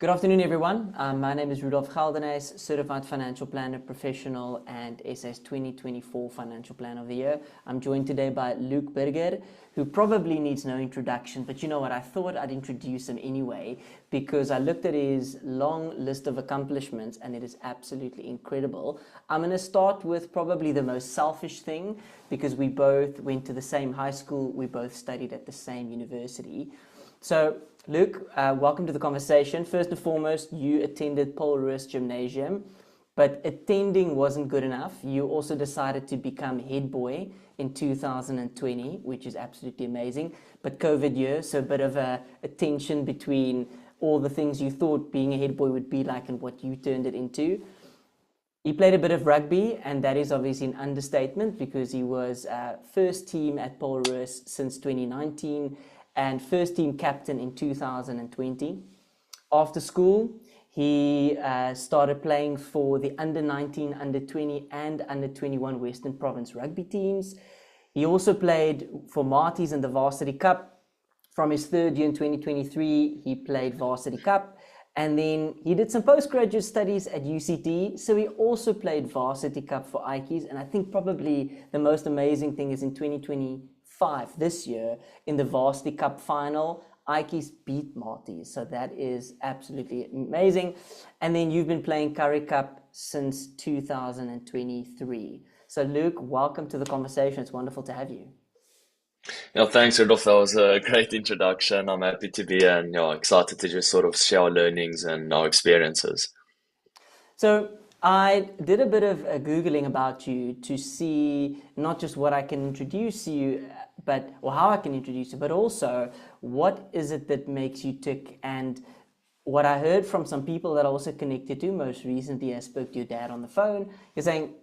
Good afternoon, everyone. My name is Rudolph Geldenhuys, Certified Financial Planner Professional and SA's 2024 Financial Plan of the Year. I'm joined today by Luke Burger, who probably needs no introduction, but you know what? I thought I'd introduce him anyway because I looked at his long list of accomplishments and it is absolutely incredible. I'm going to start with probably the most selfish thing because we both went to the same high school, we both studied at the same university. So, Luke, welcome to the conversation. First and foremost, you attended Paul Roos Gymnasium, but attending wasn't good enough. You also decided to become head boy in 2020, which is absolutely amazing. But COVID year, so a bit of a tension between all the things you thought being a head boy would be like and what you turned it into. He played a bit of rugby, and that is obviously an understatement because he was first team at Paul Roos since 2019 and first team captain in 2020. After school, he started playing for the under 19, under 20 and under 21 Western Province rugby teams. He also played for Marties in the Varsity Cup. From his third year in 2023, he played Varsity Cup. And then he did some postgraduate studies at UCT, so he also played Varsity Cup for Ikeys. And I think probably the most amazing thing is in 2025, this year, in the Varsity Cup final, Ikeys beat Marties. So that is absolutely amazing. And then you've been playing Currie Cup since 2023. So Luke, welcome to the conversation. It's wonderful to have you. Yeah, thanks, Rudolph. That was a great introduction. I'm happy to be here and excited to just sort of share our learnings and our experiences. So I did a bit of Googling about you to see not just what I can introduce you, or how I can introduce you, but also what is it that makes you tick. And what I heard from some people that I also connected to, most recently I spoke to your dad on the phone, you're saying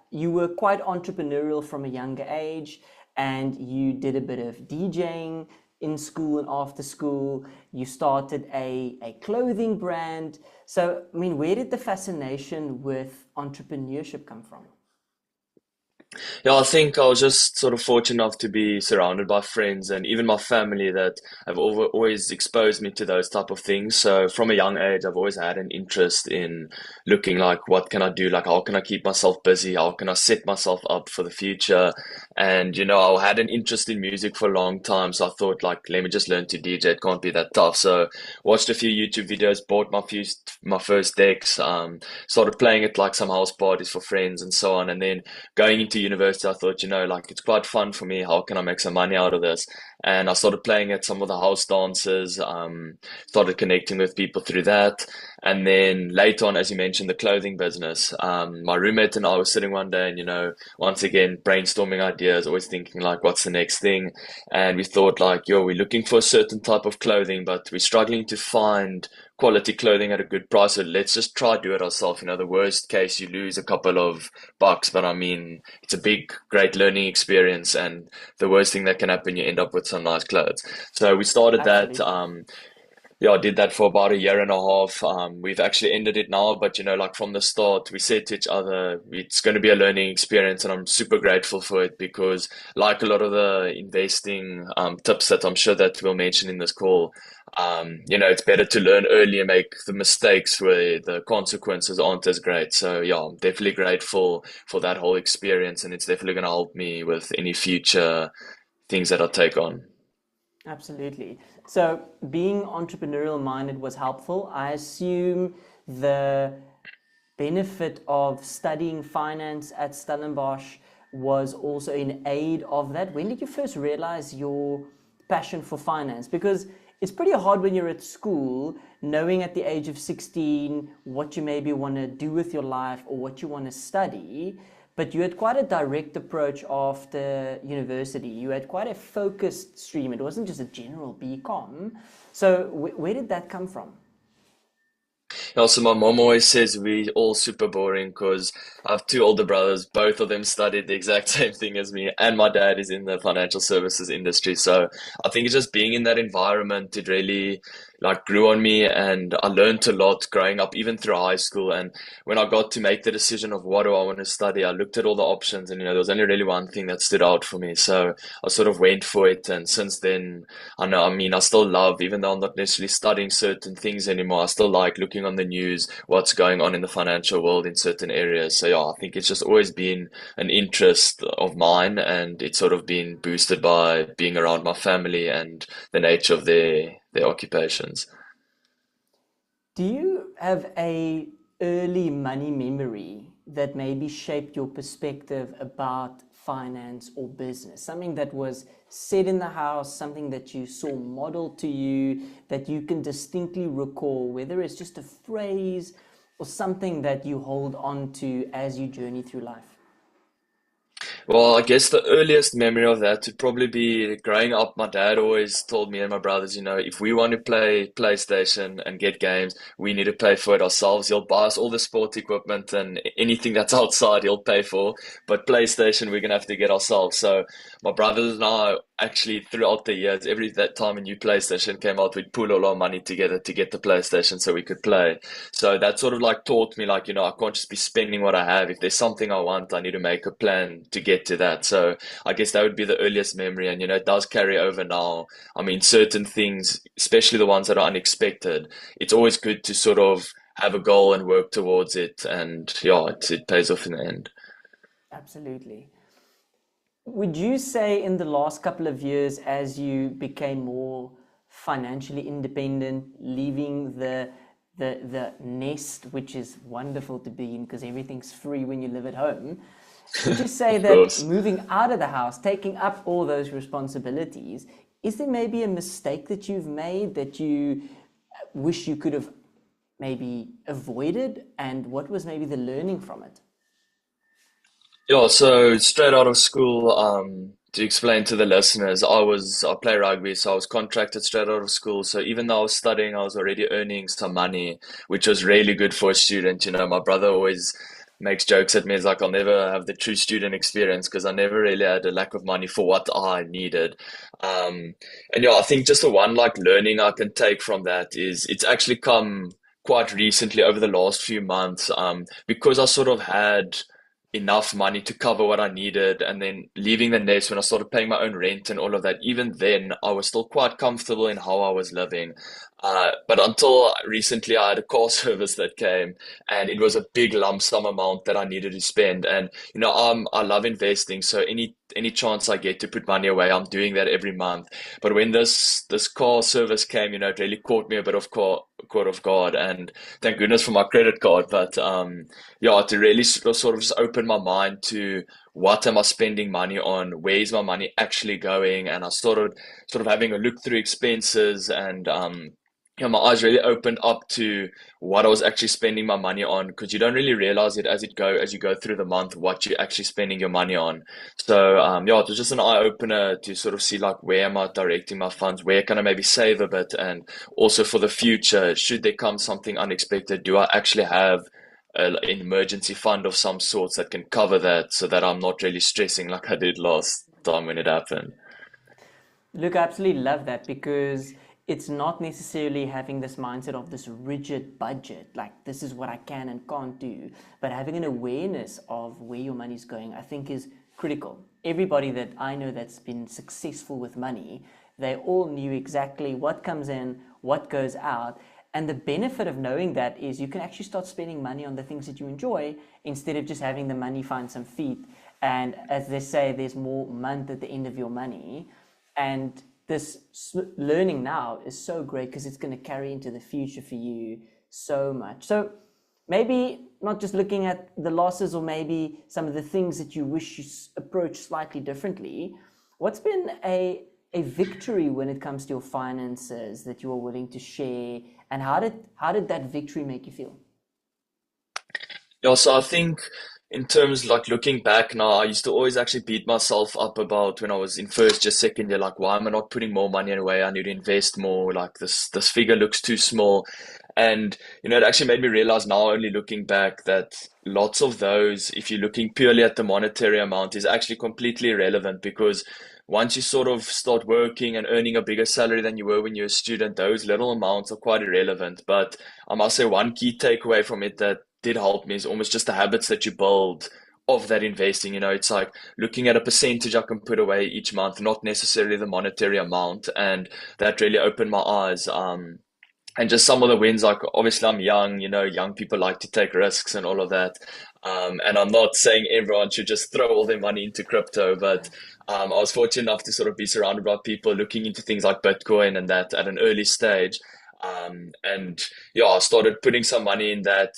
you were quite entrepreneurial from a younger age and you did a bit of DJing in school and after school. You started a clothing brand. So, I mean, where did the fascination with entrepreneurship come from? Yeah, I think I was just sort of fortunate enough to be surrounded by friends and even my family that have always exposed me to those type of things. So from a young age, I've always had an interest in looking like what can I do? Like how can I keep myself busy? How can I set myself up for the future? And I had an interest in music for a long time, so I thought like let me just learn to DJ. It can't be that tough. So watched a few YouTube videos, bought my first decks, started playing at like some house parties for friends and so on, and then going into university, I thought, like it's quite fun for me. How can I make some money out of this? And I started playing at some of the house dances, started connecting with people through that. And then later on, as you mentioned, the clothing business. My roommate and I were sitting one day and, once again, brainstorming ideas, always thinking like, what's the next thing? And we thought like, we're looking for a certain type of clothing, but we're struggling to find quality clothing at a good price. So let's just try do it ourselves. The worst case, you lose a couple of bucks, but I mean, it's a big, great learning experience. And the worst thing that can happen, you end up with some nice clothes. So we started that. Absolutely. Yeah, I did that for about a year and a half. We've actually ended it now, but like from the start, we said to each other, it's going to be a learning experience, and I'm super grateful for it because, like a lot of the investing tips that I'm sure that we'll mention in this call, it's better to learn early and make the mistakes where the consequences aren't as great. So yeah, I'm definitely grateful for that whole experience, and it's definitely going to help me with any future things that I take on. Absolutely. So being entrepreneurial minded was helpful. I assume the benefit of studying finance at Stellenbosch was also in aid of that. When did you first realize your passion for finance? Because it's pretty hard when you're at school, knowing at the age of 16 what you maybe want to do with your life or what you want to study. But you had quite a direct approach after university. You had quite a focused stream. It wasn't just a general BCom. So where did that come from? Also, my mom always says we all super boring because I have two older brothers. Both of them studied the exact same thing as me, and my dad is in the financial services industry. So I think it's just being in that environment, it really like grew on me, and I learned a lot growing up, even through high school. And when I got to make the decision of what do I want to study, I looked at all the options, and there was only really one thing that stood out for me. So I sort of went for it, and since then. I know, I mean, I still love, even though I'm not necessarily studying certain things anymore, I still like looking on the news, what's going on in the financial world in certain areas. So yeah, I think it's just always been an interest of mine, and it's sort of been boosted by being around my family and the nature of their occupations. Do you have a early money memory that maybe shaped your perspective about finance or business? Something that was said in the house, something that you saw modeled to you, that you can distinctly recall, whether it's just a phrase or something that you hold on to as you journey through life? Well, I guess the earliest memory of that would probably be growing up. My dad always told me and my brothers, if we want to play PlayStation and get games, we need to pay for it ourselves. He'll buy us all the sport equipment and anything that's outside, he'll pay for. But PlayStation, we're gonna have to get ourselves. So my brothers and I actually throughout the years, every that time a new PlayStation came out, we'd pool all our money together to get the PlayStation so we could play. So that sort of like taught me like, I can't just be spending what I have. If there's something I want, I need to make a plan to get to that. So I guess that would be the earliest memory. And, it does carry over now. I mean, certain things, especially the ones that are unexpected, it's always good to sort of have a goal and work towards it. And yeah, it pays off in the end. Absolutely. Would you say in the last couple of years, as you became more financially independent, leaving the nest, which is wonderful to be in because everything's free when you live at home, would you say Of that course. moving out of the house, taking up all those responsibilities, is there maybe a mistake that you've made that you wish you could have maybe avoided? And what was maybe the learning from it? Yeah, so straight out of school, to explain to the listeners, I play rugby, so I was contracted straight out of school. So even though I was studying, I was already earning some money, which was really good for a student. My brother always makes jokes at me. It's like I'll never have the true student experience because I never really had a lack of money for what I needed. And yeah, I think just the one like learning I can take from that is it's actually come quite recently over the last few months, because I sort of had enough money to cover what I needed. And then leaving the nest when I started paying my own rent and all of that, even then I was still quite comfortable in how I was living. But until recently, I had a car service that came, and it was a big lump sum amount that I needed to spend. And I love investing, so any chance I get to put money away, I'm doing that every month. But when this car service came, it really caught me a bit of caught off guard, and thank goodness for my credit card. But yeah, to really sort of just open my mind to what am I spending money on, where is my money actually going, and I sort of having a look through expenses, and my eyes really opened up to what I was actually spending my money on, because you don't really realize it as you go through the month what you're actually spending your money on. So yeah, it was just an eye opener to sort of see like where am I directing my funds, where can I maybe save a bit, and also for the future, should there come something unexpected, do I actually have an emergency fund of some sorts that can cover that, so that I'm not really stressing like I did last time when it happened. Look, I absolutely love that because it's not necessarily having this mindset of this rigid budget, like this is what I can and can't do, but having an awareness of where your money's going, I think is critical. Everybody that I know that's been successful with money, they all knew exactly what comes in, what goes out. And the benefit of knowing that is you can actually start spending money on the things that you enjoy instead of just having the money find some feet. And as they say, there's more month at the end of your money. And this learning now is so great because it's going to carry into the future for you so much. So maybe not just looking at the losses or maybe some of the things that you wish you approach slightly differently. What's been a victory when it comes to your finances that you are willing to share, and how did that victory make you feel? Yeah, so I think in terms like looking back now, I used to always actually beat myself up about when I was in first, just second year, like why am I not putting more money away? I need to invest more. Like this figure looks too small. And it actually made me realize now, only looking back, that lots of those, if you're looking purely at the monetary amount, is actually completely irrelevant because once you sort of start working and earning a bigger salary than you were when you were a student, those little amounts are quite irrelevant. But I must say one key takeaway from it that did help me is almost just the habits that you build of that investing. It's like looking at a percentage I can put away each month, not necessarily the monetary amount. And that really opened my eyes. And just some of the wins, like obviously I'm young, young people like to take risks and all of that. And I'm not saying everyone should just throw all their money into crypto, but I was fortunate enough to sort of be surrounded by people looking into things like Bitcoin and that at an early stage. And yeah, I started putting some money in that.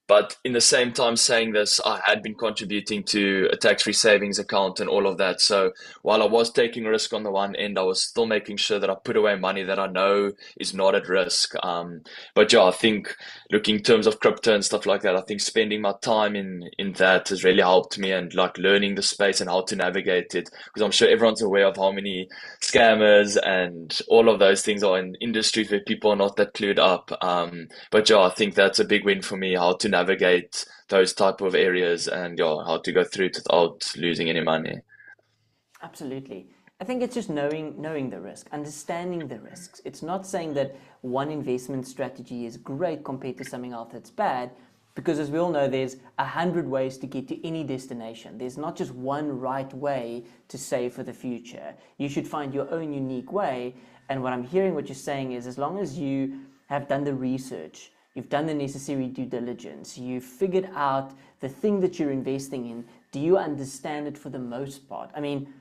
But in the same time saying this, I had been contributing to a tax-free savings account and all of that. So while I was taking risk on the one end, I was still making sure that I put away money that I know is not at risk. But yeah, I think looking in terms of crypto and stuff like that, I think spending my time in that has really helped me and like learning the space and how to navigate it. Because I'm sure everyone's aware of how many scammers and all of those things are in industries where people are not that clued up. But yeah, I think that's a big win for me, how to navigate those type of areas and yeah, how to go through it without losing any money. Absolutely. I think it's just knowing the risk, understanding the risks. It's not saying that one investment strategy is great compared to something else that's bad, because as we all know, there's 100 ways to get to any destination. There's not just one right way to save for the future. You should find your own unique way. And what I'm hearing what you're saying is, as long as you have done the research, you've done the necessary due diligence, you've figured out the thing that you're investing in, do you understand it for the most part? I mean,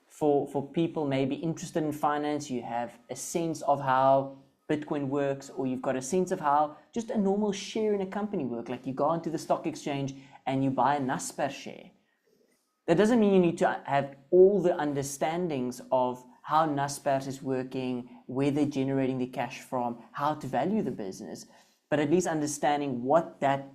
for people maybe interested in finance, you have a sense of how Bitcoin works, or you've got a sense of how just a normal share in a company works. Like you go onto the stock exchange and you buy a Naspers share. That doesn't mean you need to have all the understandings of how Naspers is working, where they're generating the cash from, how to value the business, but at least understanding what that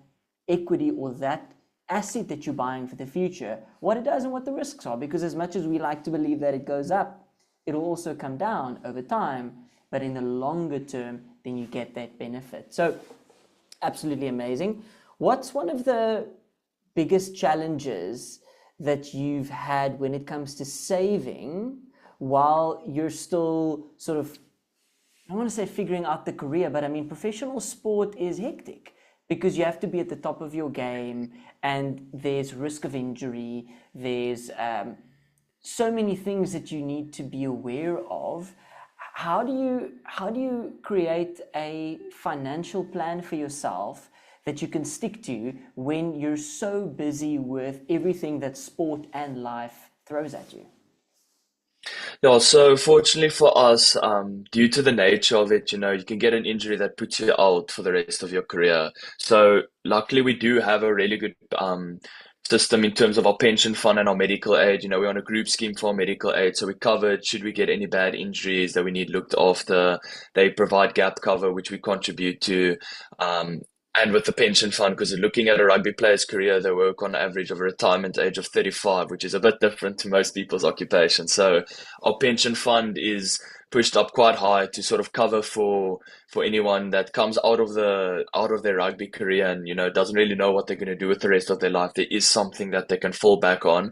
equity or that asset that you're buying for the future, what it does and what the risks are. Because as much as we like to believe that it goes up, it'll also come down over time, but in the longer term, then you get that benefit. So absolutely amazing. What's one of the biggest challenges that you've had when it comes to saving while you're still sort of, I don't want to say figuring out the career, but I mean, professional sport is hectic because you have to be at the top of your game and there's risk of injury. There's so many things that you need to be aware of. How do you create a financial plan for yourself that you can stick to when you're so busy with everything that sport and life throws at you? Yeah, so fortunately for us, due to the nature of it, you can get an injury that puts you out for the rest of your career. So luckily we do have a really good system in terms of our pension fund and our medical aid. We're on a group scheme for our medical aid, so we're covered should we get any bad injuries that we need looked after. They provide gap cover, which we contribute to. And with the pension fund, because looking at a rugby player's career, they work on average of a retirement age of 35, which is a bit different to most people's occupation. So our pension fund is pushed up quite high to sort of cover for anyone that comes out of their rugby career and doesn't really know what they're going to do with the rest of their life. There is something that they can fall back on,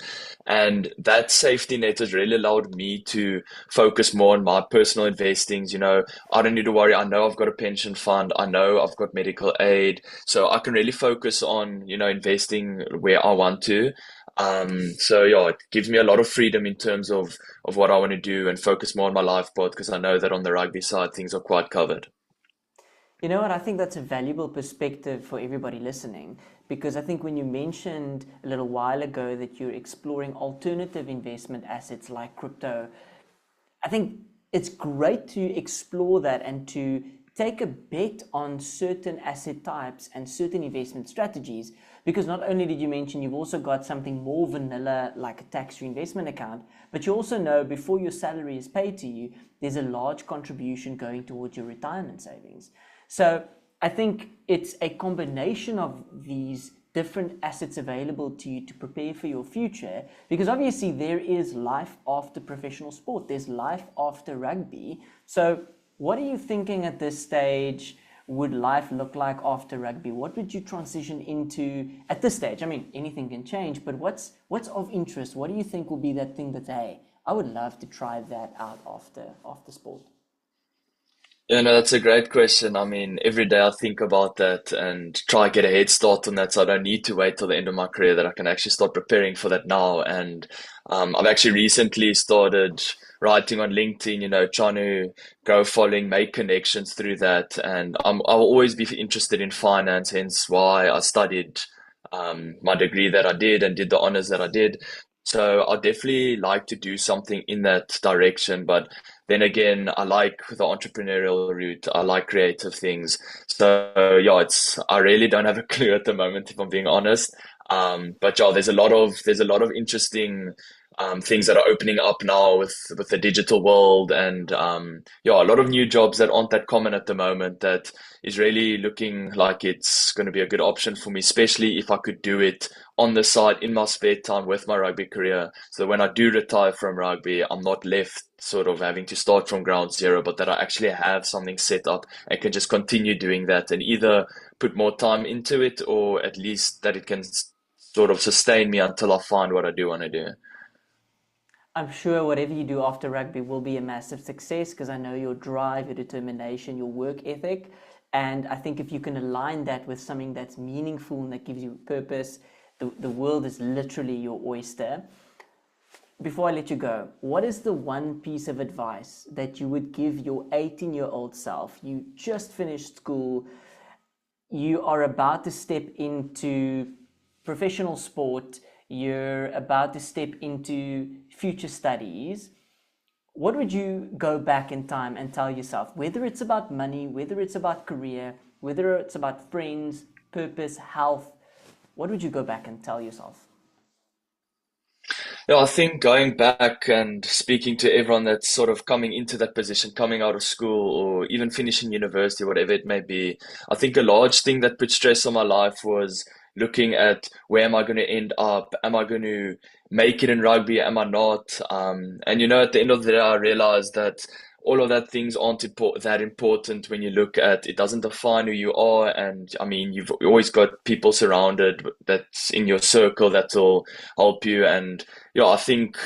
and that safety net has really allowed me to focus more on my personal investings. I don't need to worry. I know I've got a pension fund. I know I've got medical aid, so I can really focus on investing where I want to. So yeah, it gives me a lot of freedom in terms of what I want to do and focus more on my life path because I know that on the rugby side things are quite covered. You know what? I think that's a valuable perspective for everybody listening, because I think when you mentioned a little while ago that you're exploring alternative investment assets like crypto, I think it's great to explore that and to take a bet on certain asset types and certain investment strategies, because not only did you mention you've also got something more vanilla like a tax-free investment account, but you also know before your salary is paid to you, there's a large contribution going towards your retirement savings. So I think it's a combination of these different assets available to you to prepare for your future? Because obviously there is life after professional sport, there's life after rugby. So what are you thinking at this stage? Would life look like after rugby? What would you transition into at this stage? I mean, anything can change, but what's of interest? What do you think will be that thing that, hey, I would love to try that out after sport? Yeah, no, that's a great question. I mean, every day I think about that and try to get a head start on that so I don't need to wait till the end of my career, that I can actually start preparing for that now. And I've actually recently started writing on LinkedIn, trying to go following, make connections through that. And I'll always be interested in finance, hence why I studied my degree that I did and did the honors that I did. So I definitely like to do something in that direction. But then again, I like the entrepreneurial route. I like creative things. So yeah, I really don't have a clue at the moment, if I'm being honest. But yeah, there's a lot of interesting things that are opening up now with the digital world, and yeah, a lot of new jobs that aren't that common at the moment, that is really looking like it's going to be a good option for me, especially if I could do it on the side in my spare time with my rugby career. So when I do retire from rugby, I'm not left sort of having to start from ground zero, but that I actually have something set up and can just continue doing that and either put more time into it, or at least that it can sort of sustain me until I find what I do want to do. I'm sure whatever you do after rugby will be a massive success because I know your drive, your determination, your work ethic. And I think if you can align that with something that's meaningful and that gives you purpose, the world is literally your oyster. Before I let you go, what is the one piece of advice that you would give your 18-year-old self? You just finished school, you are about to step into professional sport, you're about to step into future studies. What would you go back in time and tell yourself, whether it's about money, whether it's about career, whether it's about friends, purpose, health? What would you go back and tell yourself? Yeah, I think going back and speaking to everyone that's sort of coming into that position, coming out of school or even finishing university, whatever it may be, I think a large thing that put stress on my life was looking at where am I going to end up? Am I going to make it in rugby? Am I not? And at the end of the day, I realized that all of that things aren't that important when you look at it. Doesn't define who you are. And I mean, you've always got people surrounded that's in your circle that will help you. And yeah, I think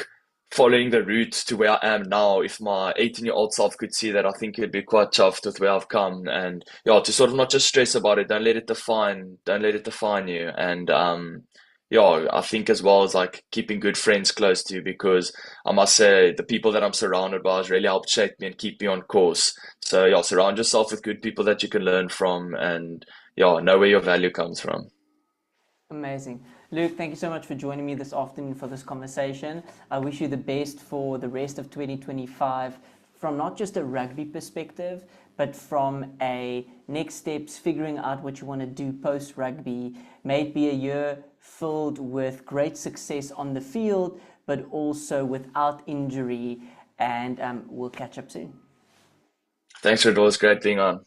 following the route to where I am now, if my 18-year-old self could see that, I think he'd be quite chuffed with where I've come. And yeah, to sort of not just stress about it, don't let it define you. And yeah, I think as well as like keeping good friends close to you, because I must say the people that I'm surrounded by has really helped shape me and keep me on course. So yeah, surround yourself with good people that you can learn from, and yeah, know where your value comes from. Amazing. Luke, thank you so much for joining me this afternoon for this conversation. I wish you the best for the rest of 2025 from not just a rugby perspective, but from a next steps, figuring out what you want to do post rugby. May it be a year filled with great success on the field, but also without injury. And we'll catch up soon. Thanks, Rudolph. It was great being on.